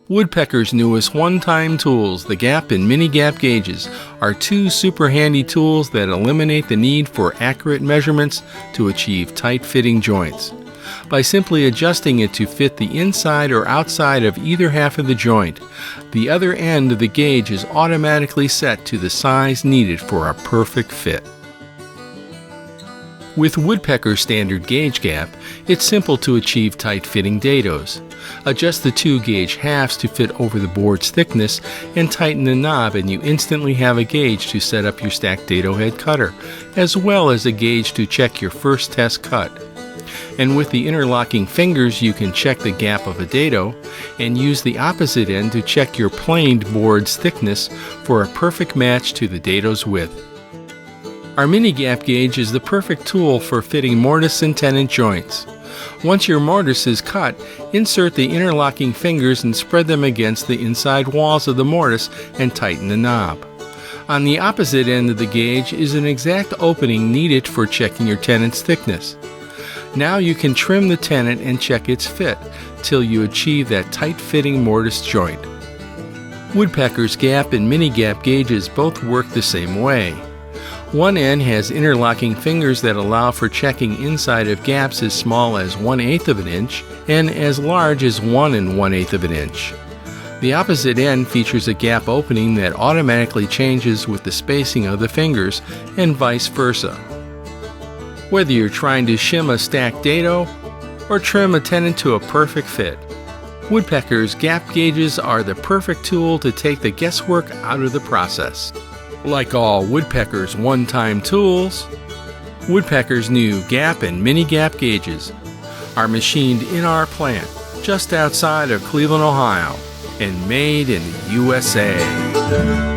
Woodpecker's newest one-time tools, the gap and mini gap gauges, are two super handy tools that eliminate the need for accurate measurements to achieve tight-fitting joints. By simply adjusting it to fit the inside or outside of either half of the joint, the other end of the gauge is automatically set to the size needed for a perfect fit. With Woodpecker's standard gauge gap, it's simple to achieve tight-fitting dados. Adjust the two gauge halves to fit over the board's thickness and tighten the knob, and you instantly have a gauge to set up your stacked dado head cutter, as well as a gauge to check your first test cut. And with the interlocking fingers, you can check the gap of a dado and use the opposite end to check your planed board's thickness for a perfect match to the dado's width. Our mini gap gauge is the perfect tool for fitting mortise and tenon joints. Once your mortise is cut, insert the interlocking fingers and spread them against the inside walls of the mortise and tighten the knob. On the opposite end of the gauge is an exact opening needed for checking your tenon's thickness. Now you can trim the tenon and check its fit till you achieve that tight-fitting mortise joint. Woodpecker's gap and mini gap gauges both work the same way. One end has interlocking fingers that allow for checking inside of gaps as small as 1/8 of an inch and as large as 1 1/8 of an inch. The opposite end features a gap opening that automatically changes with the spacing of the fingers and vice versa. Whether you're trying to shim a stacked dado or trim a tenon to a perfect fit, Woodpecker's gap gauges are the perfect tool to take the guesswork out of the process. Like all Woodpecker's one-time tools, Woodpecker's new gap and mini gap gauges are machined in our plant just outside of Cleveland, Ohio, and made in the USA.